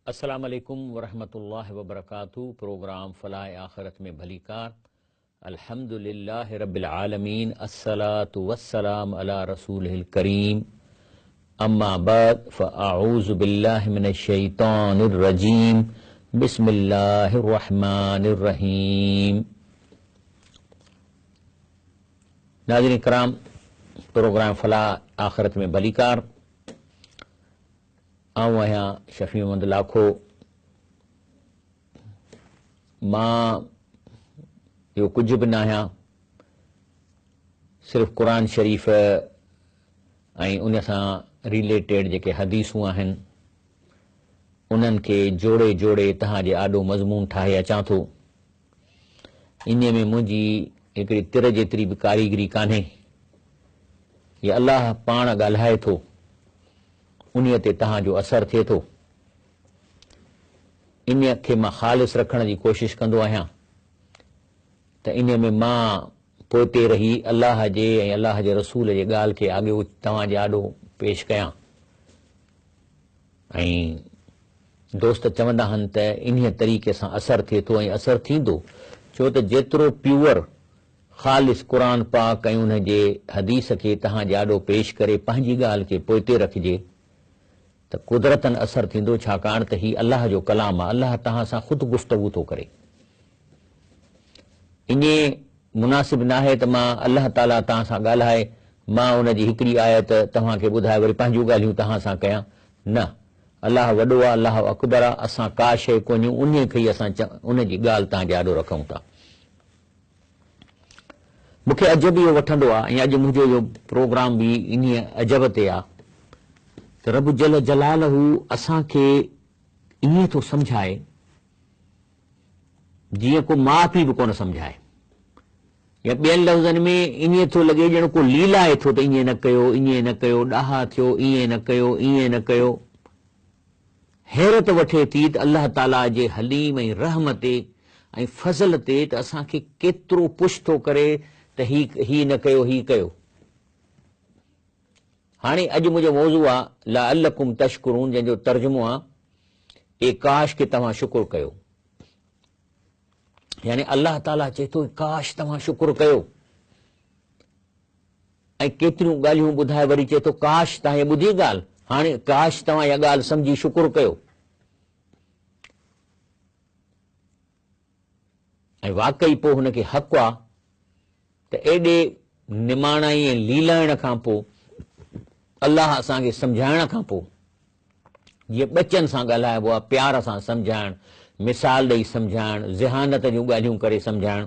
अस्सलाम वालेकुम वरहमतुल्लाहि वबरकातुहू। प्रोग्राम फलाह आखिरत में भली कार। अल्हम्दुलिल्लाहि रब्बिल आलमीन, अस्सलातु वस्सलाम अला रसूलिल करीम। अम्मा बाद फ़अऊज़ु बिल्लाहि मिनश शैतानिर रजीम। बिस्मिल्लाहिर रहमानिर रहीम। नाज़रीन कराम, प्रोग्राम फलाह आखिरत में भली कार। आऊं आहियां शफ़ी मोहम्मद लाखो। मां इहो कुझु बि न आहियां, सिर्फ़ु क़ुरान शरीफ़ ऐं उन सां रिलेटेड जेके हदीसूं आहिनि उन्हनि खे जोड़े जोड़े तव्हांजे आॾो मज़मून ठाहे अचां थो। इन में मुंहिंजी हिकिड़ी तिर जेतिरी बि कारीगरी कान्हे। हीअ अलाह पाण ॻाल्हाए थो, उन्हीअ ते तव्हांजो असरु थिए थो। इन खे मां ख़ालिस रखण जी कोशिशि कंदो आहियां त इन में मां पोइते रही अलाह जे ऐं अलाह जे रसूल जे ॻाल्हि खे अॻियो तव्हांजे आॾो पेश कयां। ऐं दोस्त चवंदा आहिनि त इन्हीअ तरीक़े सां असरु थिए थो ऐं असरु थींदो, छो त जेतिरो प्योर ख़ालिस क़ुरान पाक ऐं उन जे हदीस खे तव्हांजे आॾो पेश करे पंहिंजी ॻाल्हि खे पोइते रखिजे त कुदरतन असरु थींदो, छाकाणि त ही अलाह जो कलाम आहे। अलाह तव्हां सां ख़ुदि गुफ़्तगू थो करे। ईअं मुनासिब न आहे त मां अलाह ताला तव्हां सां ॻाल्हाए, मां उन जी हिकिड़ी आयत तव्हांखे ॿुधाए वरी पंहिंजूं ॻाल्हियूं तव्हां सां कयां। न, अलाह वॾो आहे, अलाह अकबर आहे। असां का शइ कोन्हियूं, उन खे ई असां उन जी ॻाल्हि तव्हांजे आॾो रखूं था। मूंखे अजब इहो वठंदो आहे, ऐं अॼु मुंहिंजो इहो प्रोग्राम बि इन अजब ते आहे त रब जल जलालहू असांखे ईअं थो सम्झाए जीअं को माउ पीउ बि कोन सम्झाए, या ॿियनि लफ़्ज़नि में ईअं थो लॻे ॼण को लीलाए थो त ईअं न कयो, ईअं न कयो, ॾाहा थियो, ईअं न कयो, ईअं न कयो। हैरत वठे थी त अलाह ताला जे हलीम ऐं रहम ते ऐं फज़ल ते त असांखे केतिरो पुश थो करे त ही न कयो, ही कयो। हाणे अॼु मुंहिंजो मौज़ू आहे लअल्लकुम तशकुरून, जंहिंजो तर्जुमो आहे ए काश के तव्हां शुक्र कयो। यानी अलाह ताला चए थो काश तव्हां शुक्र कयो। ऐं केतिरियूं ॻाल्हियूं ॿुधाए वरी चए थो काश तव्हां ॿुधी ॻाल्हि, हाणे काश तव्हां इहा ॻाल्हि सम्झी शुक्र कयो। ऐं वाकई पोइ हुनखे हक़ आहे त एॾे निमाणाई ऐं लीलाइण खां पोइ, अलाह असांखे सम्झाइण खां पोइ, जीअं ॿचनि सां ॻाल्हाइबो आहे, प्यार सां सम्झाइण, मिसाल ॾेई सम्झाइण, ज़हानत जूं ॻाल्हियूं करे सम्झाइण,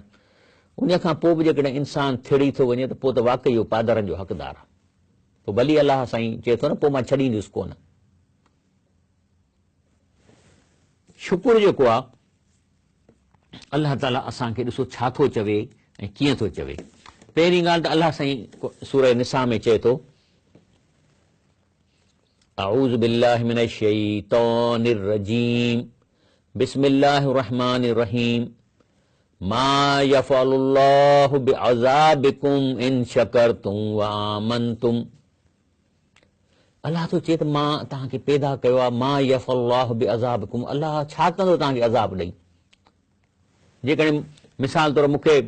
उन खां पोइ बि जेकॾहिं इंसानु थिड़ी थो वञे त पोइ त वाकई इहो पादरनि जो हक़दारु आहे। पोइ भली अलाह साईं चए थो न पोइ मां छॾींदुसि कोन। शुक्र जेको आहे अलाह ताला असांखे ॾिसो छा थो चवे ऐं कीअं थो चवे। पहिरीं ॻाल्हि त अलाह साईं सूरह निसा में चए थो अऊज़ु बिल्लाहि मिनश शैतानिर रजीम, बिस्मिल्लाहिर रहमानिर रहीम, मा यफ़अलुल्लाहु बिअज़ाबिकुम इन शकरतुम व आमनतुम। अलाह तो चए त मां तव्हांखे पैदा कयो आहे, मा यफ़अलुल्लाहु बिअज़ाबिकुम, अलाह छा कंदो तव्हांखे अज़ाब ॾेई। जेकॾहिं मिसाल तौर मूंखे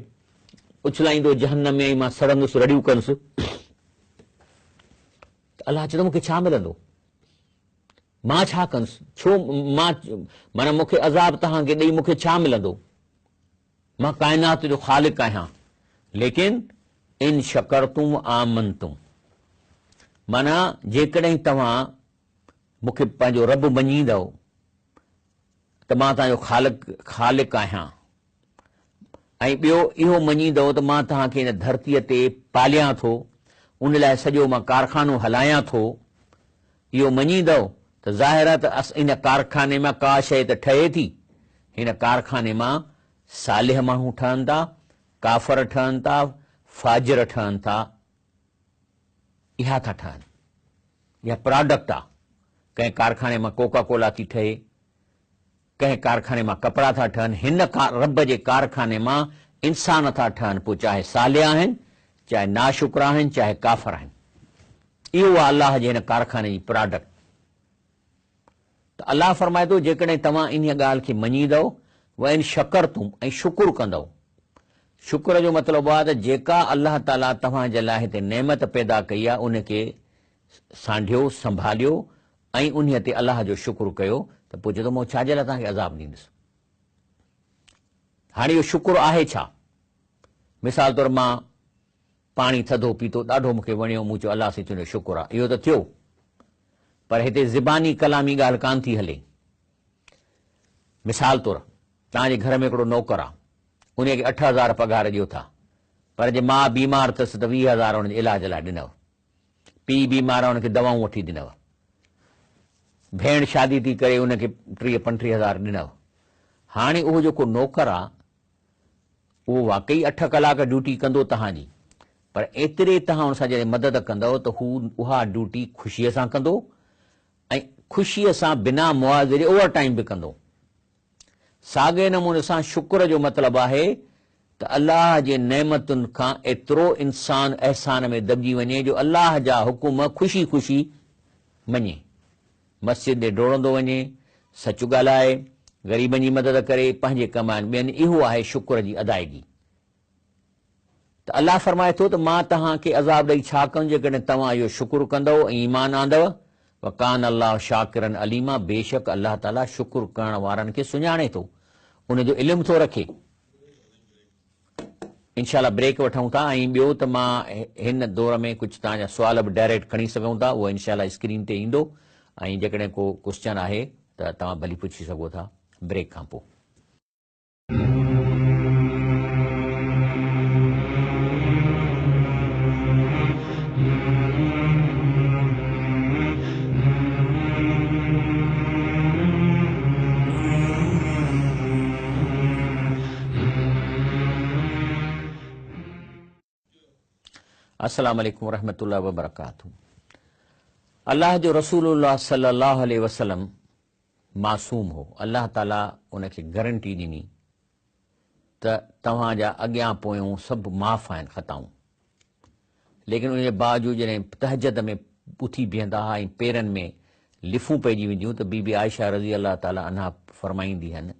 उछलाईंदो जहन्नम में, मां सड़ंदुसि, रड़ियूं कंदुसि, त अलाह चए थो मूंखे छा मिलंदो, मां छा कंदुसि, छो मां माना मूंखे अज़ाब तव्हांखे ॾेई मूंखे छा मिलंदो। मां काइनात जो ख़ालिक आहियां। लेकिन इन शकरतुम आमनतुम, माना जेकॾहिं तव्हां मूंखे पंहिंजो रब मञींदव त मां तव्हांजो ख़ालिक आहियां, ऐं ॿियो इहो मञींदव त मां तव्हांखे हिन धरतीअ ते पालियां थो, उन लाइ सॼो मां कारखानो हलायां थो, इहो मञींदव त ज़ाहिर आहे त इन कारखाने मां का शइ त ठहे थी। हिन कारखाने मां सालिह माण्हू ठहनि था, काफ़र ठहनि था, फाजिर ठहनि था, इहा था ठहनि, इहा प्रोडक्ट आहे। कंहिं कारखाने मां कोका कोला थी ठहे, कंहिं कारखाने मां कपिड़ा था ठहनि, हिन रब जे कारखाने मां इंसान था ठहनि, पोइ चाहे सालिह आहिनि, चाहे नाशुक्र आहिनि, चाहे काफ़र आहिनि। इहो आहे अलाह जे हिन कारखाने जी प्रोडक्ट। त अलाह फरमाए थो जेकॾहिं तव्हां इन ॻाल्हि खे मञींदव व इन शकर तुम ऐं शुकुर कंदव। शुक्र जो मतिलबु आहे त जेका अलाह ताला तव्हांजे लाइ हिते नेमत पैदा कई आहे उनखे सांढियो संभालियो ऐं उन ते अलाह जो शुक्र कयो त पोइ चए थो मां छाजे लाइ तव्हांखे अज़ाब ॾींदुसि। हाणे इहो शुक्र आहे छा? मिसाल तौरु मां पाणी थधो पीतो ॾाढो मूंखे वणियो, मूं चयो अलाह सां तुंहिंजो शुक्र आहे, इहो त थियो, पर हिते ज़िबानी कलामी ॻाल्हि कान थी हले। मिसाल तौरु तव्हांजे घर में हिकिड़ो नौकर आहे, उनखे 8,000 पघार ॾियो था, पर जे मां बीमार अथसि त 20,000 हुनजे इलाज लाइ ॾिनव, पीउ बीमार आहे हुनखे दवाऊं वठी ॾिनव, भेण शादी थी करे उनखे 30-35,000 ॾिनव। हाणे उहो जेको नौकर आहे उहो वाकई 8 कलाक ड्यूटी कंदो तव्हांजी, पर एतिरे तव्हां हुन सां जॾहिं मदद कंदव त हू उहा ड्यूटी ख़ुशीअ सां कंदो ऐं ख़ुशीअ सां बिना मुआवज़े जे ओवर टाइम बि कंदो। साॻे नमूने सां शुक्र जो मतिलबु आहे त अलाह जे नेमतुनि खां एतिरो इंसान अहसान में दॿिजी वञे जो अलाह जा हुकुम ख़ुशी ख़ुशी मञे, मस्जिद ॾे डोड़ंदो वञे, सच ॻाल्हाए, ग़रीबनि जी मदद करे, पंहिंजे कमाइनि ॿियनि। इहो आहे शुक्र जी अदायगी। त अलाह फरमाए थो त मां तव्हांखे अज़ाब ॾेई छा कयूं जेकॾहिं तव्हां इहो शुक्र कंदव ऐं ईमान आंदव। वकान अलाह शाकिरन अलीमा, बेशक अलाह ताला शुक्र करण वारनि खे सुञाणे थो, उनजो इल्मु थो रखे। इनशाला ब्रेक वठूं था ऐं ॿियो त मां हिन दौर में कुझु तव्हांजा सुवाल बि डायरेक्ट खणी सघूं था, उहो इनशाला स्क्रीन ते ईंदो ऐं जेकॾहिं को क्वेश्चन आहे त तव्हां भली पुछी सघो था ब्रेक खां पोइ। अस्सलाम वालेकुम रहमतुल्लाह व बरकातहू। अल्लाह जो रसूलुल्लाह सल्लल्लाहु अलैहि वसल्लम मासूम हो। अल्लाह ताला उनखे गारंटी ॾिनी त तव्हांजा अॻियां पोयों सभु माफ़ आहिनि ख़ताऊं, लेकिन उनजे बावजूद जॾहिं तहजद में उथी बीहंदा हुआ ऐं पेरनि में लिफूं पइजी वेंदियूं त बीबी आयशा रज़ी अल्लाह ताला अन्हा फरमाईंदी आहिनि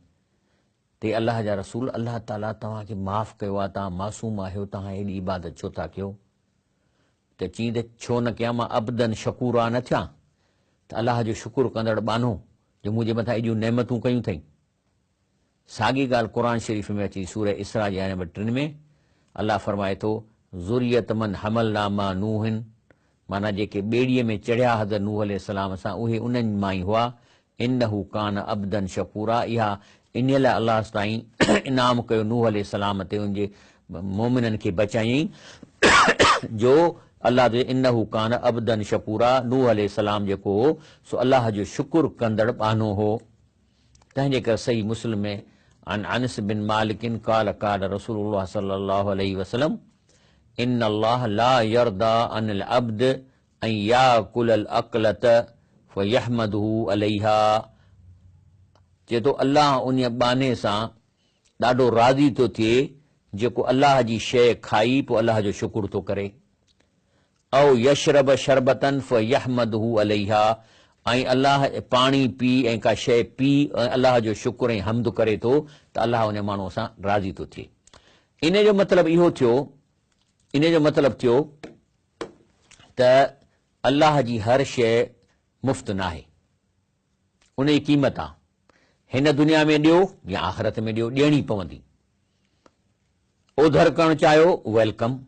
ते अल्लाह जा रसूल अल्लाह ताला तव्हांखे माफ़ कयो आहे, तव्हां मासूम आहियो, तव्हां हेॾी इबादत छो था कयो? त चई त छो न कयां, मां अबदन शकूरा न थियां, त अलाह जो शुकुर कंदड़ बानो जो मुंहिंजे मथां एॾियूं नेमतूं कयूं अथई। साॻी ॻाल्हि क़ुर शरीफ़ में अची सूरह इसरा जे 3 में अलाह फरमाए थो ज़ुरियत मन हमलना मां नूहन, माना जेके ॿेड़ीअ में चढ़िया हज़रत नूह अलैहिस्सलाम सां उहे उन्हनि मां ई हुआ। इन्नहु कान अबदन शकूरा, इहा इन लाइ अलाह ताईं इनाम कयो नूह अलैहिस्सलाम ते, उनजे मोमिननि खे बचायईं जो अल्लाह जो इन्नहु कान अबदन शकूरा, नूह अलैहिस्सलाम जेको हो सो अल्लाह जो शुकुर कंदड़ बानो हो। तंहिंजे करे सही मुस्लिम में अन अनस बिन मालिकिन काल काल रसूलुल्लाह सल्लल्लाहु अलैहि वसल्लम इन अल्लाह ला यरदा अनिल अब्द अन याकुल अल अकलत फयहमदहु अलैहा। चए थो अल्लाह उन बाने सां ॾाढो राज़ी थो थिए जेको अल्लाह जी शइ खाई पोइ अल्लाह जो शुकुर थो करे। औ यशरब शरबतन फयहमदहु अलैहा, ऐं अल्लाह पाणी पी ऐं का शइ पी ऐं अल्लाह जो शुकुर ऐं हमद करे थो त अल्लाह उन माण्हूअ सां राज़ी थो थिए। इन जो मतिलबु इहो थियो, इन जो मतिलबु थियो त अल्लाह जी हर शइ मुफ़्त न आहे, उन जी क़ीमत आहे। हिन दुनिया में ॾियो या आख़िरत में ॾियो, ॾियणी पवंदी। ओधर करणु चाहियो वेलकम,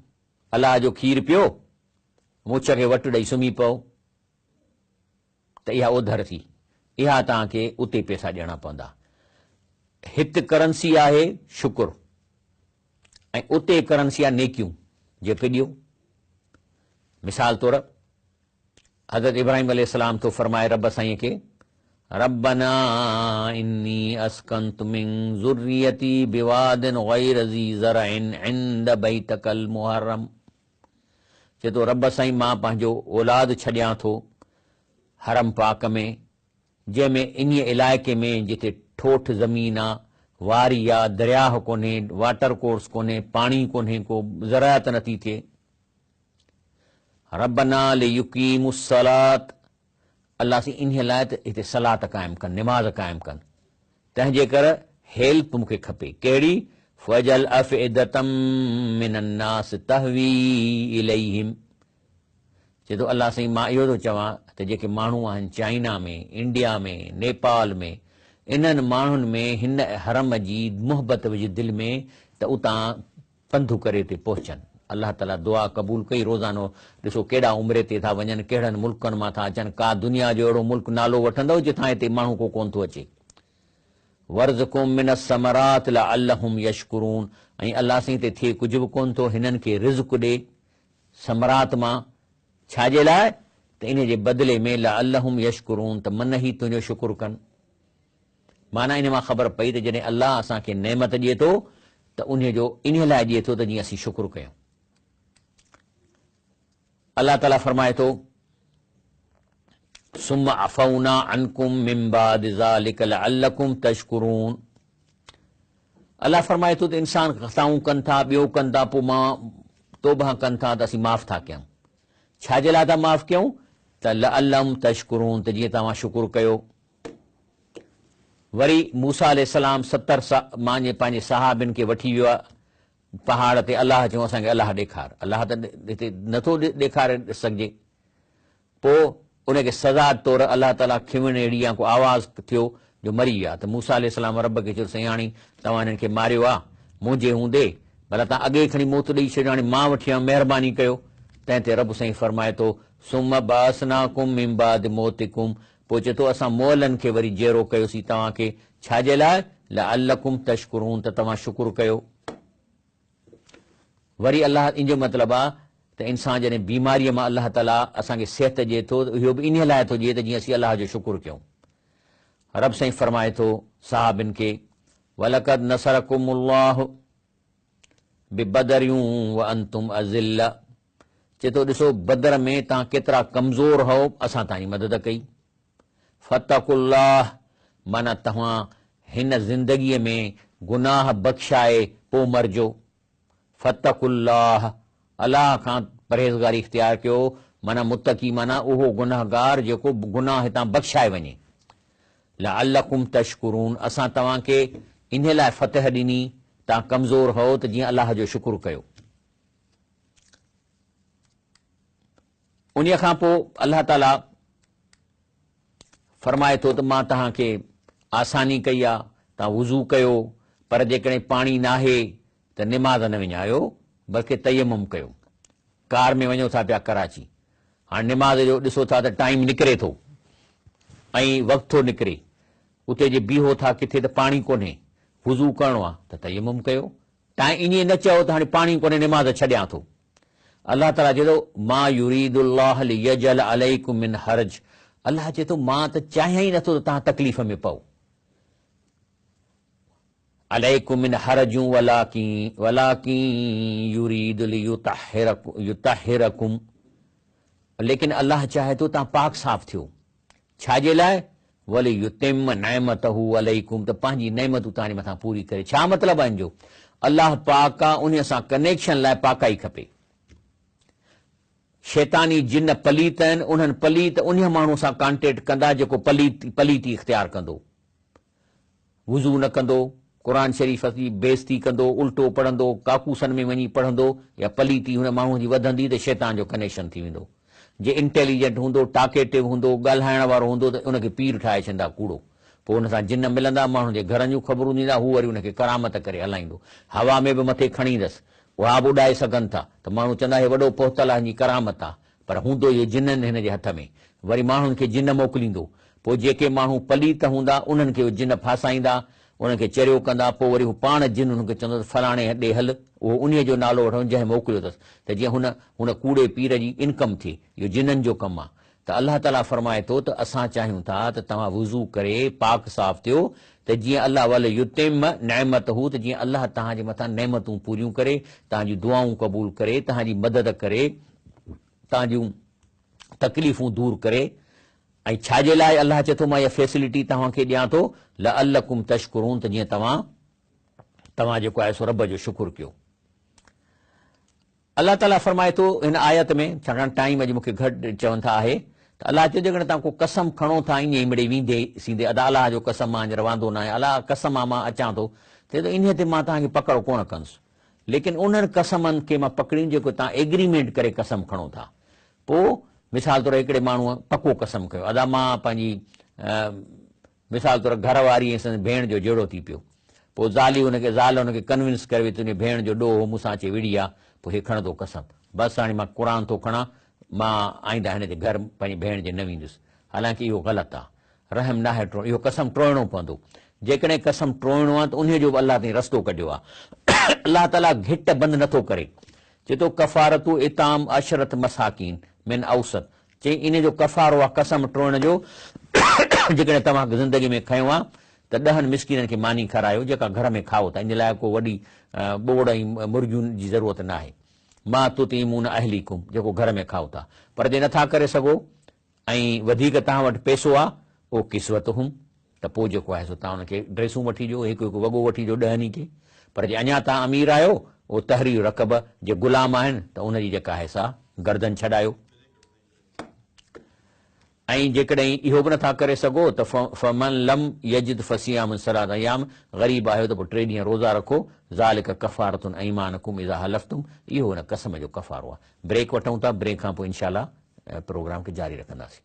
अल्लाह जो खीर पियो, मुछ खे वटि ॾेई सुम्ही पओ, त इहा ओधर थी, इहा तव्हांखे उते पैसा ॾियणा पवंदा। हिते करंसी आहे शुकुर ऐं उते करंसी आहे नेकियूं जेके ॾियो। मिसाल तौरु हज़रत इब्राहिम अलैहिस्सलाम तो फरमाए रब साईं खे रब्बना इन्नी अस्कंतु मिन ज़ुर्रियती बिवादिन गैर ज़ी ज़रअन इंद बैतकल मुहर्रम। चए थो रब साईं मां पंहिंजो औलाद छॾियां थो हरम पाक में, जंहिंमें इन इलाइक़े में जिते ठोठ ज़मीन आहे, वारी आहे, दरियाह कोन्हे, वाटर कोर्स कोन्हे, पाणी कोन्हे, को ज़राअत नथी थिए। रब्बना लियुकीमुस्सलात, अलाह साईं इन लाइ त हिते सलात क़ाइमु कनि, निमाज़ क़ाइमु कनि। तंहिंजे करे हेल्प मूंखे खपे। कहिड़ी? फजल अफ़इदतम मिनन्नास तहवी इलैहिम। चए थो अलाह साईं मां इहो थो चवां त जेके माण्हू आहिनि चाइना में, इंडिया में, नेपाल में, इन्हनि माण्हुनि में हिन हरम जी मुहबत विझ दिलि में त उतां पंधु करे ते पहुचनि। अलाह ताला दुआ क़बूल कई। रोज़ानो ॾिसो केॾा उमिरे ते था वञनि, कहिड़नि मुल्कनि मां था अचनि। का दुनिया जो अहिड़ो मुल्क नालो वठंदव जिथां हिते माण्हू को कोन थो अचे। वर्ज़कुम मिनस समरात लअल्लहुम यशकुरून। ऐं अलाह साईं ते थिए कुझु बि कोन थो, हिननि खे रिज़्क़ ॾे समरात मां। छाजे लाइ? त इन जे बदिले में लअल्लहुम यशकुरून, त मन ई तुंहिंजो शुकुर कनि। माना इन मां ख़बर पई त जॾहिं अलाह असांखे नेमत ॾिए थो त उन जो इन लाइ ॾिए थो त जीअं असीं शुकुर कयूं। अलाह ताला फरमाए थो सुम्मा अफ़ौना अन्कुम मिन बाद ज़ालिक लअल्लकुम तशकुरून। अलाह फरमाए थो त इंसान ख़ताऊं कनि था, ॿियो कनि था, पोइ मां तौबा कनि था त असीं माफ़ था कयूं। छाजे लाइ था माफ़ कयूं? त लअल्लहुम तशकुरून, त जीअं तव्हां शुकुर कयो। वरी मूसा अलैहिस्सलाम 70 मां पंहिंजे सहाबिन खे वठी वियो आहे पहाड़ ते। अलाह चयूं असांखे अलाह ॾेखार। अलाह त हिते नथो ॾेखारे सघिजे। पोइ उनखे सज़ा तौरु अलाह ताला खिमण अहिड़ी या को आवाज़ थियो जो मरी विया। त मूसा अलैहिस्सलाम रब खे चयो साईं हाणे तव्हां हिननि खे मारियो आहे, मुंहिंजे हूंदे भला तव्हां अॻे खणी मौत ॾेई छॾियो, हाणे मां वठी आयुमि, महिरबानी कयो। तंहिं ते रब साईं फरमाए थो सुम्म बासनाकुम मिन बाद मौतिकुम। पोइ चए थो असां मोहलनि खे वरी जहिड़ो कयोसीं तव्हांखे। छाजे लाइ? लअल्लकुम तशकुरून, त तव्हां शुकुर कयो। वरी अलाह इन जो मतिलबु आहे त इंसान जॾहिं बीमारीअ मां अलाह ताला असांखे सिहत ॾिए थो, इहो बि इन लाइ थो ॾिए त जीअं असीं अलाह जो शुकुर कयूं। रब साईं फरमाए थो साहबिन खे वलक़द नसरकुमुल्लाह बिबदरियूं व अंतुम अज़िल्ला। चए थो ॾिसो बदर में तव्हां केतिरा कमज़ोर हो, असां तव्हांजी मदद कई। फतकुल्लाह, माना तव्हां हिन ज़िंदगीअ में गुनाह बख़्शाए पोइ मरिजो। फतकुल्लाह, अलाह खां परहेज़गारी इख़्तियार कयो। माना मुतकी माना उहो गुनाहगार जेको गुनाह हितां बख़्शाए वञे। लअल्लकुम तशकुरून, असां तव्हांखे इन लाइ फतह ॾिनी, तव्हां कमज़ोर हो त जीअं अलाह जो शुकुर कयो। उन खां पोइ अलाह ताला फरमाए थो त मां तव्हांखे आसानी कई आहे, तव्हां वुज़ू कयो, पर जेकॾहिं पाणी नाहे त निमाज़ न विञायो, बल्कि तयम्मुम कयो। कार में वञो था पिया कराची, हाणे निमाज़ जो ॾिसो था त टाइम निकिरे थो ऐं वक़्तु थो निकिरे, उते जे बीहो था किथे त पाणी कोन्हे, वुज़ू करिणो आहे त तयम्मुम कयो। टाइम ईअं न चयो त हाणे पाणी कोन्हे निमाज़ छॾियां थो। अलाह ताला चए थो मा युरीदुल्लाह लियजल अलैकुम मिन हरज। अलाह चए थो मां त चाहियां ई नथो त तव्हां तकलीफ़ में पओ। अलैकुम मिन हरजूं वलाकिन युरीदु लियुतहिरकुम। लेकिन अलाह चाहे थो तव्हां पाक साफ़ थियो। छाजे लाइ? वलियुतिम नेमतहू अलैकुम, त पंहिंजी नेमतूं तव्हांजे मथां पूरी करे। छा मतिलबु आहे इन जो? अलाह पाक आहे, उन सां कनेक्शन लाइ पाकाई खपे। शैतानी जिन पलीत आहिनि, उन्हनि पलीत उन माण्हू सां कॉन्टेक्ट कंदा जेको पलीती इख़्तियार कंदो, वुज़ू न कंदो, क़ुर शरीफ़ जी बेइज़ती कंदो, उल्टो पढ़ंदो, काकूसन में वञी पढ़ंदो, या पलीती हुन माण्हू जी वधंदी त शैतान जो कनेक्शन थी वेंदो। जे इंटेलिजेंट हूंदो, टाकेटिव हूंदो, ॻाल्हाइण वारो हूंदो त उनखे पीर ठाहे छॾींदा कूड़ो। पोइ हुन सां जिन मिलंदा, माण्हुनि जे घरनि जूं ख़बरूं ॾींदा, हू वरी उनखे करामत करे हलाईंदो। हवा में बि मथे खणी ईंदसि, उहा बि उॾाए सघनि था त माण्हू चवंदा हे वॾो पहुतल आहे, हिनजी करामत आहे, पर हूंदो इहो जिननि हिन जे हथ में। वरी माण्हुनि खे जिन मोकिलींदो, पोइ जेके माण्हू पलीत हूंदा उन्हनि खे जिन फासाईंदा, उनखे चरियो कंदा, पोइ वरी हू पाण जिन हुनखे चवंदो फलाणे ॾे हल, उहो उन जो नालो वठो जंहिं मोकिलियो अथसि, त जीअं हुन कूड़े पीर जी इनकम थिए। इहो जिननि जो कमु आहे। त अलाह ताला फरमाए थो त असां चाहियूं था त तव्हां वुज़ू करे पाक साफ़ थियो, त जीअं अलाह वल युतिम नेमत हू, त जीअं अलाह तव्हांजे मथां नेमतूं पूरियूं करे, तव्हांजी दुआऊं क़बूल करे, तव्हांजी मदद करे, तव्हांजूं तकलीफ़ूं दूर करे। ऐं छाजे लाइ अलाह चए थो मां इहा फैसिलिटी तव्हांखे ॾियां थो? लअल्लकुम तशकुरून, त जीअं तव्हां जेको आहे सो रब जो शुकुर कयो। अलाह ताला फरमाए थो हिन आयत में, छाकाणि टाइम अॼु मूंखे घटि चवनि था आहे, त अलाह चयो जेकॾहिं तव्हां को कसम खणो था ईअं ई मिड़ई वेंदे सीधे अदा अलाह जो कसम मां हींअर वांदो न आहे, अलाह कसम आहे मां अचां थो, थिए त इन ते मां तव्हांखे पकड़ कोन कंदुसि। लेकिन उन्हनि कसमनि खे मां पकड़ीनि जेको तव्हां एग्रीमेंट करे कसम खणो था। पोइ मिसाल तौरु हिकिड़े माण्हूअ पको कसम कयो, अदा मां पंहिंजी मिसाल तौरु घर वारी ऐं संदसि भेण जो जहिड़ो थी पियो, पोइ ज़ाल हुनखे कन्विंस करे तुंहिंजे भेण जो ॾोहो मूंसां अची विड़ी आहे, पोइ हे खणंदो कसम बसि हाणे मां क़ुर थो खणां, मां आईंदा हिन जे घर पंहिंजी भेण जे न वेंदुसि। हालांकि इहो ग़लति आहे, रहम न आहे, इहो कसम टोड़णो पवंदो। जेकॾहिं कसम टोड़णो आहे त उन जो बि अलाह ताईं रस्तो कढियो आहे। अलाह ताला घिट बंदि नथो करे, चए थो कफ़ारतू इताम अशरत मसाकीन मिन औसत, चई इन जो कफ़ारो आहे कसम टोड़ण जो। जेकॾहिं तव्हां ज़िंदगी में खयो आहे त 10 मिस्किननि खे मानी खारायो जेका घर में खाओ था, इन लाइ को वॾी ॿोड़ ऐं मुर्गियुनि जी ज़रूरत न आहे। मां तुतीमून अहलीकुम, जेको घर में खाओ था, पर जे नथा करे सघो ऐं वधीक तव्हां वटि पैसो आहे उहो किस्वत हुम, त पोइ जेको आहे सो तव्हां हुनखे ड्रेसूं वठी ॾियो, हिकु हिकु वॻो वठी ॾियो 10 खे। पर जे अञा तव्हां अमीर आहियो उहो तहरीर रकब जे ग़ुलाम आहिनि त उनजी जेका आहे सा गर्दन छॾायो। ऐं जेकॾहिं इहो बि नथा करे सघो त फमन लम यजिद फसियाम सलात अयाम, ग़रीब आहियो त पोइ 3 ॾींहं रोज़ा रखो, ज़ालिक कफ़ारतुन ऐमानकुम इज़ा हलफ्तुम, इहो हुन कसम जो कफ़ारो आहे। ब्रेक वठूं था, ब्रेक खां पोइ इंशाअल्लाह प्रोग्राम खे जारी रखंदासीं।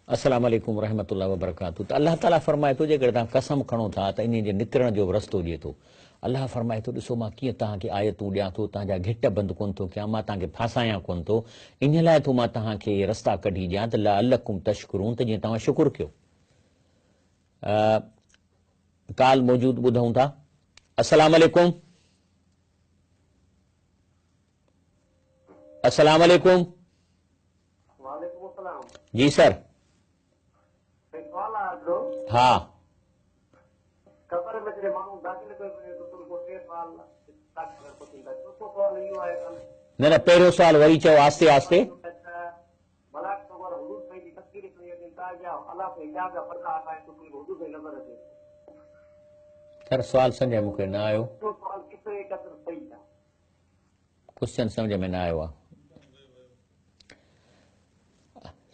अस्सलाम वालेकुम रहमतुल्लाहि व बरकातहू। त अल्लाह ताला फरमाए थो जेकॾहिं तव्हां कसम खणो था त इन जे निकिरण जो बि रस्तो ॾिए थो। अल्लाह फरमाए थो ॾिसो मां कीअं तव्हांखे आयतूं ॾियां थो, तव्हांजा घिट बंदि कोन थो कयां, मां तव्हांखे फासायां कोन थो, इन लाइ थो मां तव्हांखे रस्ता कढी ॾियां त लअल्लकुम तशकुरून, त जीअं तव्हां शुकुर कयो। काल मौजूद ॿुधूं था। अस्सलाम वालेकुम। अस्सलाम वालेकुम। जी सर। हा न न पहिरियों सुवाल वरी चओ आस्ते आस्ते। सर सुवाल सम्झ मूंखे न आयो, क्वेश्चन सम्झ में न आयो आहे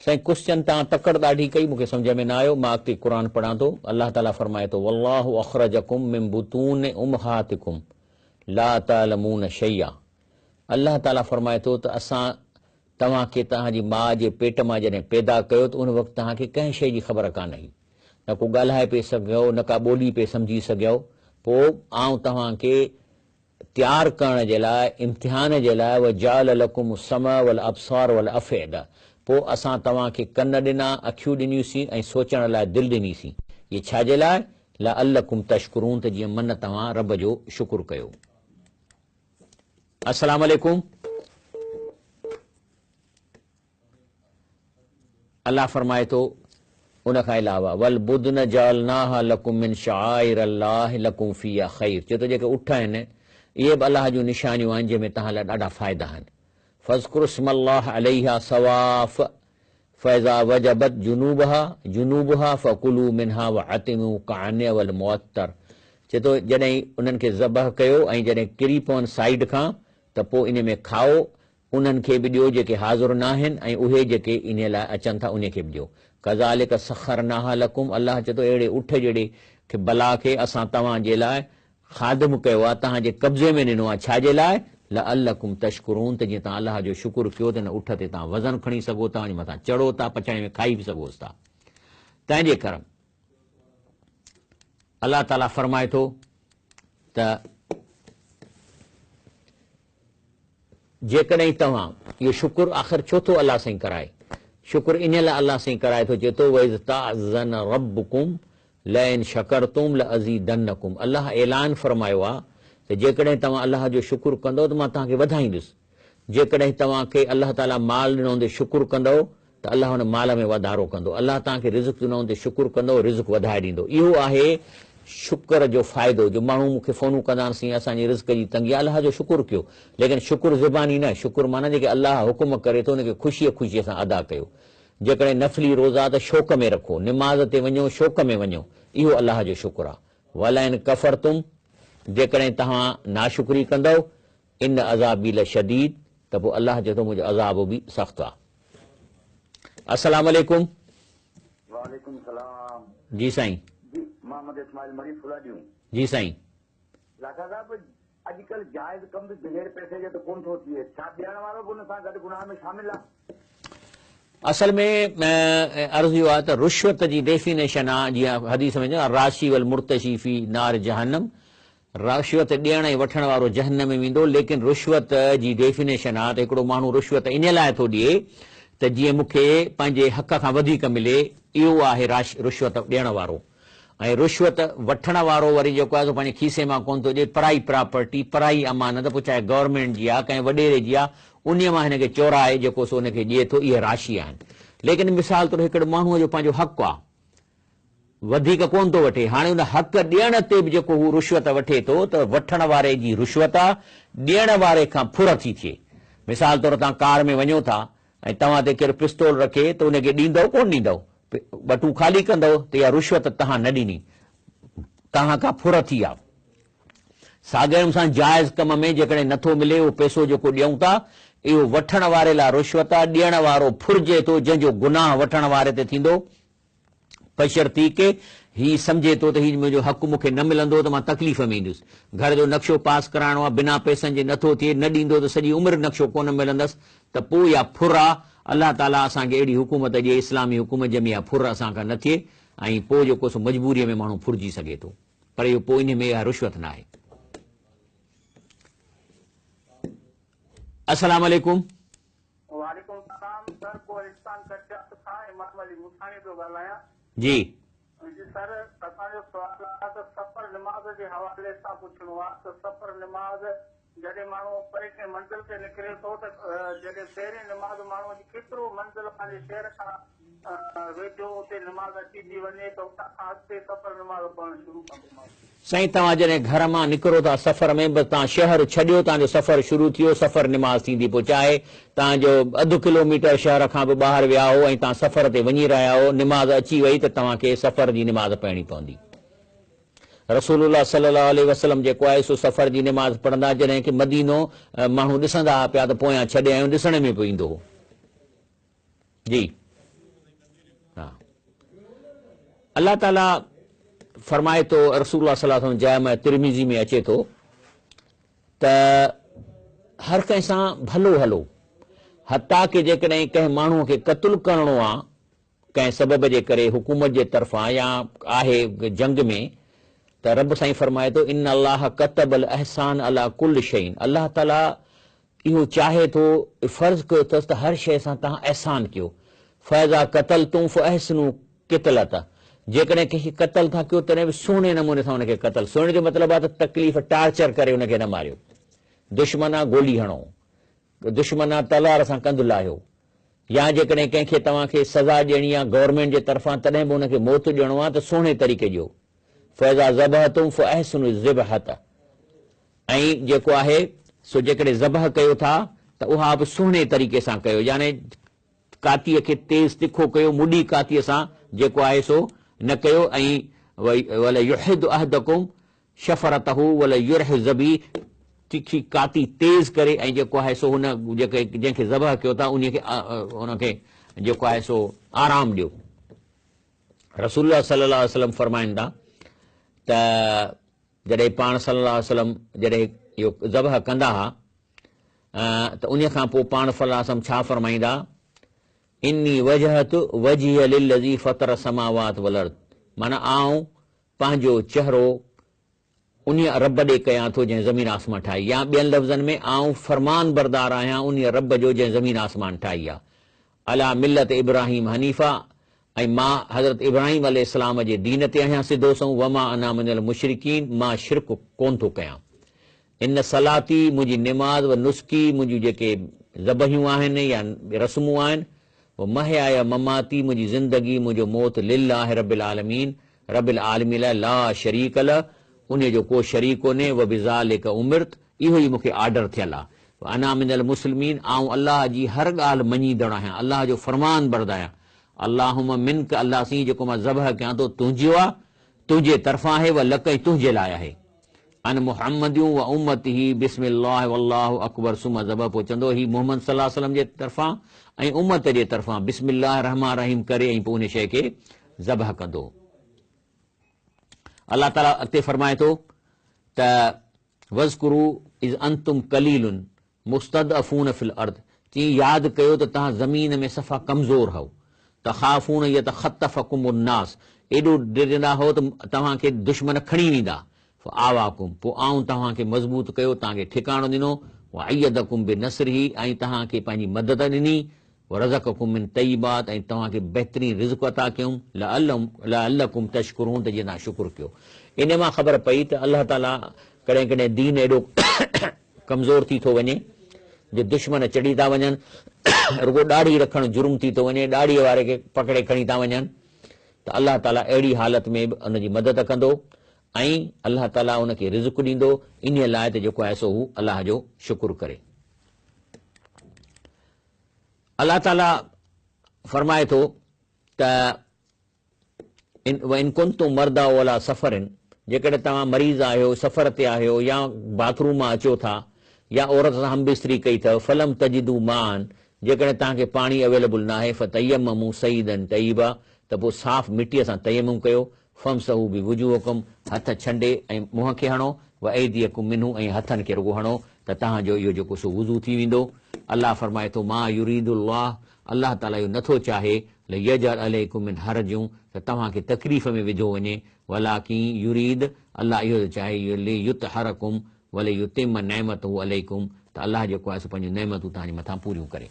साईं। क्वेश्चन तव्हां तकड़ ॾाढी कई, मूंखे सम्झ में न आयो। मां अॻिते क़ुर पढ़ां थो। अल्लाह ताला फरमाए थो वल्लाहु अख़रजकुम मिन बुतून उम्महातिकुम ला तालमून शैया। अल्लाह ताला फरमाए थो त असां तव्हांखे तव्हांजी माउ जे पेट मां जॾहिं पैदा कयो त उन वक़्तु तव्हांखे कंहिं शइ जी ख़बर कान हुई, न को ॻाल्हाए पिए सघियो, न का ॿोली पिए सम्झी सघियो। पोइ आउं तव्हांखे तयारु करण जे लाइ, इम्तिहान जे लाइ वजाल लकुम समा वल अबसार वल अफ़ैदा, पोइ असां तव्हांखे कन ॾिना, अखियूं ॾिनियूंसीं ऐं सोचण लाइ दिलि ॾिनीसीं। इहे छाजे लाइ? लअल्लकुम तशकुरून, त जीअं मन तव्हां रब जो शुकुर कयो। अस्सलाम वालेकुम। अल्लाह फरमाए थो उन खां अलावा वल बुदन जअलनाहा लकुम मिन शआइर अल्लाह लकुम फीहा खैर, चए थो जेके उठ आहिनि इहे बि अलाह जूं निशानियूं आहिनि जंहिंमें तव्हां लाइ ॾाढा फ़ाइदा आहिनि। फज़कुर स्मल्लाह अलैहा सवाफ फैज़ा वजबत जुनूबहा फकुलू मिनहा वअतिमू कअन्य वल मुअत्तर, चए थो जॾहिं उन्हनि खे ज़बह कयो ऐं जॾहिं किरी पवनि साइड खां त पोइ इन में खाओ, उन्हनि खे बि ॾियो जेके हाज़ुर न आहिनि ऐं उहे जेके इन लाइ अचनि था उन खे बि ॾियो। कज़ालिक सख़रनाहा लकुम, अल्लाह चए थो अहिड़े उठ जहिड़े खे बला खे असां तव्हांजे लाइ ख़ादिम कयो आहे, तव्हांजे कब्ज़े में ॾिनो आहे। छाजे लाइ? लअल्लकुम तशकुरून, त जीअं तव्हां अल्लाह जो शुकुर कयो त हिन उठ ते तव्हां वज़न खणी सघो था, वञी मथां चढ़ो था, पछाड़ीअ में खाई बि सघोसि था। तंहिंजे करे अल्लाह ताला फरमाए थो त जेकॾहिं तव्हां इहो शुकुर आख़िर छो थो अलाह साईं कराए? शुकुर इन लाइ अलाह साईं कराए थो, चए थो वइज़ ताज़न रब्बुकुम लइन शकरतुम लअज़ीदन्नकुम, अल्लाह ऐलान फरमायो आहे त जेकॾहिं तव्हां अल्लाह जो शुकुर कंदव त मां तव्हांखे वधाईंदुसि। जेकॾहिं तव्हांखे अल्लाह ताला माल ॾिनो हूंदे शुकुर कंदव त अल्लाह हुन माल में वाधारो कंदो। अल्लाह तव्हांखे रिज़्क़ ॾिनो हूंदे शुकुर कंदो, रिज़्क़ वधाए ॾींदो। इहो आहे शुक्र जो फ़ाइदो जो माण्हू मूंखे फ़ोनूं कंदासीं असांजी रिज़्क़ जी तंगी अलाह जो शुकुरु कयो, लेकिन शुकुरु ज़ुबानी न, शुकुरु माना जेके अलाह हुकुम करे थो उनखे ख़ुशीअ सां अदा कयो। जेकॾहिं नफ़ली रोज़ा त शौक़ में रखो, निमाज़ ते वञो शौक़ में वञो, इहो अलाह जो शुकुरु आहे। वलाइन कफ़र तुम, जेकॾहिं तव्हां नाशुक्री कंदव, इन अज़ाबी लशदीद, त पोइ अलाह चए थो मुंहिंजो अज़ाब बि सख़्तु आहे। अस्सलाम वालेकुम। वालेकुम सलाम। जी साईं। जी मोहम्मद इस्माइल मरी फुलाडियूं। जी साईं। लाखा साहब अॼुकल्ह जाइज़ कम बि बग़ैर पैसे जे त कोन थो थिए, छा ॾियण वारो बि उन सां गॾु गुनाह में शामिल आहे? असल में अर्ज़ु इहो आहे त रुश्वत जी डेफिनेशन आहे, जीअं हदीस में राशी वल मुर्तशी फी नार जहन्नम, रुश्वत ॾियण ऐं वठण वारो जहन्नम में वेंदो। लेकिन रुश्वत जी डेफिनेशन आहे त हिकिड़ो माण्हू रुश्वत इन लाइ थो ॾिए त जीअं मूंखे पंहिंजे हक़ खां वधीक मिले, इहो आहे रुश्वत ॾियण वारो। ऐं रुश्वत वठण वारो वरी जेको आहे पंहिंजे खीसे मां कोन थो ॾिए, पराई प्रॉपर्टी, पराई अमानत, पोइ चाहे गवर्नमेंट जी आहे कंहिं वॾेरे जी आहे, उन मां हिनखे चोराए जेको सो हुनखे ॾिए थो, इहे राशी आहिनि। लेकिन मिसाल तौरु हिकिड़े माण्हूअ जो पंहिंजो हक़ आहे, वधीक कोन थो वठे, हाणे उन हक़ ॾियण ते बि जेको हू रुश्वत वठे थो, त वठण वारे जी रुश्वत आहे, ॾियण वारे खां फुर थी थिए। मिसाल तौरु तव्हां कार में वञो था ऐं तव्हां ते केरु पिस्तौल रखे त उनखे ॾींदव कोन ॾींदव, बटू ख़ाली कंदव त इहा रुश्वत तव्हां न ॾिनी, तव्हां खां फुर थी आहे। साॻियो सां जाइज़ कम में जेकॾहिं नथो मिले उहो पैसो जेको ॾियूं था, इहो वठण वारे लाइ रुश्वत आहे, ॾियण वारो फुरिजे थो, जंहिंजो गुनाह वठण वारे ते थींदो, बशर्ती के हीउ सम्झे थो त हीउ मुंहिंजो हक़ मूंखे न मिलंदो त मां तकलीफ़ में ईंदुसि। घर जो नक्शो पास कराइणो आहे, बिना पैसनि जे नथो थिए, न ॾींदो त सॼी उमिरि नक्शो कोन मिलंदसि, त पोइ इहा फुर आहे। अलाह ताला असांखे अहिड़ी हुकूमत ॾिए, इस्लामी हुकूमत जंहिंमें इहा फुर असांखां न थिए, ऐं पोइ जेको सो मजबूरीअ में माण्हू फुरिजी सघे थो, पर इहो पोइ इन में इहा रुश्वत न आहे। अस्सलाम वालेकुम। वालेकुम सलाम सर, कोहिस्तान कच्चा था इमाम अली मुठाणी पियो ॻाल्हायां। जी जी सर, असांजो सुवाल आहे त सफ़र निमाज़ जे हवाले सां पुछणो आहे त सफ़र निमाज़ जॾहिं माण्हू परे कंहिं मंज़िल ते निकिरे थो त जॾहिं पहिरीं निमाज़ माण्हू जी केतिरो मंज़िल पंहिंजे शहर खां वेझो उते निमाज़ अची थी वञे त उतां खां अॻिते सफ़र निमाज़ पढ़णु शुरू कंदो। साईं, तव्हां जॾहिं घर मां निकिरो था सफ़र में, बसि तव्हां शहर छॾियो, तव्हांजो सफ़र शुरू थियो, सफ़र निमाज़ थींदी। पोइ चाहे तव्हांजो अधु किलोमीटर शहर खां बि ॿाहिरि विया हो ऐं तव्हां सफ़र ते वञी रहिया हो, निमाज़ अची वई त तव्हांखे सफ़र जी निमाज़ पढ़णी पवंदी। रसूलुल्लाह सल्लल्लाहु अलैहि वसल्लम जेको आहे सो सफ़र जी निमाज़ पढ़ंदा, जॾहिं की मदीनो माण्हू ॾिसंदा पिया त पोयां छॾे आहियूं, ॾिसण में पियो ईंदो हो। जी हा, अलाह ताला फरमाए थो, रसूलुल्लाह सल्लल्लाहु अलैहि वसल्लम जाम तिरमिज़ी में अचे थो त हर कंहिं सां भलो हलो, हता कि जेकॾहिं कंहिं माण्हूअ खे क़त्ल करणो आहे कंहिं सबब जे करे, हुकूमत जे तरफ़ां या आहे जंग में, त रब साईं फरमाए थो, इन अल्लाह कतबल अहसान अला कुल शैइन, अलाह ताला इहो चाहे थो, फर्ज़ कयो अथसि त हर शइ सां तव्हां अहसान कयो। फैज़ा क़तल तूं फअहसिनू क़ितलत, जेकॾहिं कंहिंखे क़तल था कयो तॾहिं बि सुहिणे नमूने सां हुनखे क़तल, सुहिणे जो मतिलबु आहे त तकलीफ़ टार्चर करे हुनखे न मारियो, दुश्मन आहे गोली हणो, दुश्मन आहे तलवार सां कंधु लाहियो, या जेकॾहिं कंहिंखे तव्हांखे सज़ा ॾियणी आहे गवर्नमेंट जे तरफ़ां तॾहिं बि हुनखे मौत ॾियणो आहे त सुहिणे तरीक़े ॾियो। फैज़ा ज़बहतुम फअहसिनू ज़िबहत, ऐं जेको आहे सो जेकॾहिं ज़बह कयो था त उहा बि सुहिणे तरीक़े सां कयो, यानी कातीअ खे तेज़ तिखो कयो, मुॾी कातीअ सां जेको आहे सो न कयो। ऐं वल युहिद अहदकुम शफरतहू वल युरह ज़बी, तिखी काती तेज़ करे, ऐं जेको आहे सो हुन जेके जंहिंखे ज़बह कयो था उनखे जेको आहे सो आराम ॾियो। रसूलुल्लाह सल्लल्लाहु अलैहि वसल्लम फरमाइनि था त जॾहिं पाण सल्लल्लाहु अलैहि वसल्लम जॾहिं इहो ज़बह कंदा हुआ त उन खां पोइ पाण सल्लल्लाहु अलैहि वसल्लम छा फरमाईंदा, इन्नी वजहत वजीह लिल्लज़ी फतर समावात वल अर्द, माना आऊं पंहिंजो चहिरो उन रब ॾे कयां थो जंहिं ज़मीन आसमान ठाही, या ॿियनि लफ़्ज़नि में आऊं फरमान बरदार आहियां उन रब जो जंहिं ज़मीन आसमान ठाही आहे। अला मिल्लत इब्राहिम हनीफ़ा, ऐं मां हज़रत इब्राहिम अलैहिस्सलाम जे दीन ते आहियां सिधो सऊं, वमा अना मिनल मुशरिकीन, मां शिरक कोन थो कयां। इन सलाती, मुंहिंजी निमाज़, व नुस्की, मुंहिंजियूं जेके ज़बहियूं आहिनि या रस्मूं आहिनि, वो महया ममाती, मुंहिंजी ज़िंदगी मुंहिंजो मौत लिल्लाहि रब्बिल आलमीन, रबिल आलमीन ला शरीक ल, उन जो को शरीक कोन्हे, व बिज़ालिक उमिरत, इहो ई मूंखे ऑर्डर थियल आहे, अना मिनल मुस्लिमीन, आऊं अलाह जी हर ॻाल्हि मञीदड़ आहियां, अलाह जो फरमान बरद आहियां। अल्लाहुम्मा मिनक, अलाह सी जेको मां ज़बह कयां थो तुंहिंजो आहे, तुंहिंजे तरफ़ां आहे, व लक तुंहिंजे लाइ आहे। अन मुहम्मदियूं व उम्मतिही बिस्मिल्लाह वल्लाहु अकबर, सुम्मा ज़बह पोइ चवंदो ही मोहम्मद सल्लल्लाहु अलैहि वसल्लम जे तरफ़ां ऐं उम्मत जे तरफ़ां बिस्मिल्लाह रहमान रहीम करे ऐं पोइ उन शइ खे ज़बह कंदो। अलाह ताला अॻिते फरमाए थो त वज़कुरू इज़ अंतुम कलीलुन मुस्तदअफून फिल अर्द, चई यादि कयो त तव्हां ज़मीन में सफ़ा कमज़ोर हो, तख़ाफ़ून यतख़तफ़कुमुन नास, एॾो डिॼंदा हो त तव्हांखे दुश्मन खणी वेंदा, फआवाकुम, पोइ आऊं तव्हांखे मज़बूत कयो, तव्हांखे ठिकाणो ॾिनो, वअयदकुम बिनस्रिही, ऐं तव्हांखे पंहिंजी मदद ॾिनी, वरज़क़कुम मिन तय्यिबात, ऐं तव्हांखे बहितरीन रिज़्क़ अता कयूं, लअल्लकुम तशकुरून, त जीअं तव्हां शुकुर कयो। इन मां ख़बर पई त अलाह ताला कॾहिं कॾहिं दीन एॾो कमज़ोर थी थो वञे जो दुश्मन चढ़ी था वञनि, रुगो ॾाढ़ी रखणु जुर्म थी थो वञे, ॾाढ़ीअ वारे खे पकड़े खणी था वञनि, त अलाह ताला अहिड़ी हालत में बि उनजी मदद कंदो ऐं अलाह ताला उनखे रिज़्क़ ॾींदो, इन लाइ त जेको आहे सो हू अलाह जो शुकुर करे। अलाह ताला फरमाए थो त इन कुंतुम मर्दा वला सफ़रन, जेकॾहिं तव्हां मरीज़ आहियो, सफ़र ते आहियो, या बाथरूम मां अचो था, या औरत सां हमबिस्तरी कई अथव, फलम तजिदू मान, जेकॾहिं तव्हांखे पाणी अवेलेबल न आहे, फतयम्ममू सईदन तय्यबा, त पोइ साफ़ मिटीअ सां तयम्मुम कयो, फमसहू बि वुजूहकुम, हथ छंडे ऐं मुंहं खे हणो, व ऐदीअकुम मिन्हू, ऐं हथनि खे रुगो हणो, त तव्हांजो इहो जेको सो वुज़ू थी वेंदो। अलाह फरमाए थो मा युरीदुल्लाह, अलाह ताला इहो नथो चाहे, यजअल अलैकुम मिन हरजूं, त तव्हांखे तकलीफ़ में विझो वञे, वलाकिन युरीद, अलाह इहो चाहे लियुतहरकुम वलियुतिम नेमतहू अलैकुम, त अलाह जेको आहे सो पंहिंजूं नेमतूं तव्हांजे मथां पूरियूं करे।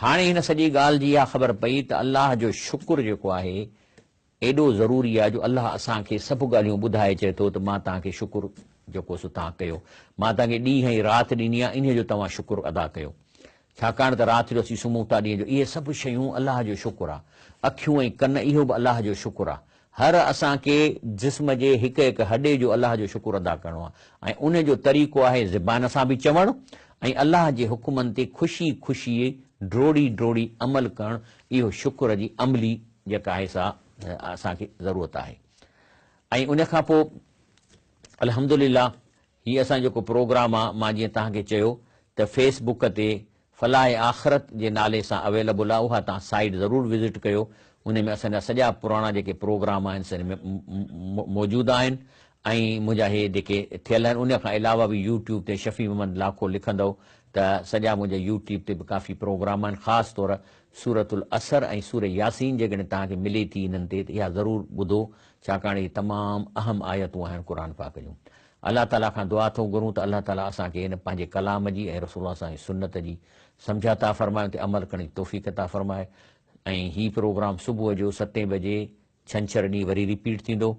हाणे हिन सॼी ॻाल्हि जी इहा ख़बर पई त अलाह जो शुकुर जेको आहे एॾो ज़रूरी आहे, जो अलाह असांखे सभु ॻाल्हियूं ॿुधाए चए थो त मां तव्हांखे शुकुर जेको सो तव्हां कयो, मां तव्हांखे ॾींहं ऐं राति ॾिनी आहे, इन जो तव्हां शुकुर अदा कयो, छाकाणि त राति जो असीं सुम्हूं था, ॾींहं जो, इहे सभु शयूं अलाह जो शुकुर आहे। अखियूं ऐं कन, इहो बि अलाह जो शुकुर आहे। हर असांखे जिस्म जे हिकु हिकु हॾे जो अलाह जो शुकुर अदा करिणो आहे, ऐं उन जो तरीक़ो आहे ज़बान सां बि चवणु, ऐं अलाह जे हुकुमनि ते ख़ुशी ख़ुशी ड्रोड़ी ड्रोड़ी अमल करणु, इहो शुकुर जी अमली जेका आहे सा असांखे ज़रूरत आहे। ऐं उन खां पोइ अल्हम्दुलिल्लाह हीअ असां जेको प्रोग्राम आहे, मां जीअं तव्हांखे चयो त फेसबुक ते फलाह आख़िरत जे नाले सां अवेलेबल आहे, उहा तव्हां साइट ज़रूरु विज़िट कयो, उन में असांजा सॼा पुराणा जेके प्रोग्राम आहिनि सॼे में मौजूदु आहिनि, ऐं मुंहिंजा इहे जेके थियल आहिनि, उन खां अलावा बि यूट्यूब ते शफ़ी मोहम्मद लाखो लिखंदव त सॼा मुंहिंजा यूट्यूब ते बि काफ़ी प्रोग्राम आहिनि, ख़ासि तौर सूरतुल असर ऐं सूर यासीन जेकॾहिं तव्हांखे मिले थी इन्हनि ते, त इहा ज़रूरु ॿुधो, छाकाणि इहे तमामु अहम आयतूं आहिनि क़ुर पाक जूं। अलाह ताला खां दुआ थो घुरूं त अलाह ताला असांखे हिन पंहिंजे कलाम जी ऐं रसूल असांजी सुन्नत जी सम्झ अता फ़रमाए, ते अमल करण जी तौफ़ीक़ अता फ़रमाए। ऐं हीउ प्रोग्राम सुबुह जो 7 बजे छंछरु ॾींहुं वरी रिपीट थींदो,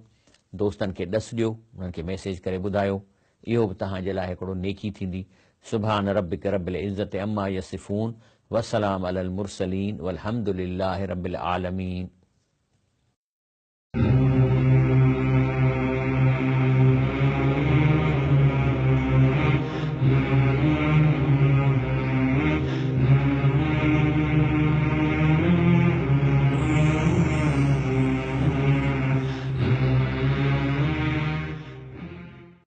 दोस्तनि खे ॾस ॾियो, उन्हनि खे मैसेज करे ॿुधायो, इहो बि तव्हांजे लाइ हिकिड़ो नेकी थींदी। सुभान रब्बिक रब्बिल इज़्ज़ति अम्मा यसिफ़ून, वसलाम अलल मुरसलीन, वल्हम्दुलिल्लाहि रब्बिल आलमीन।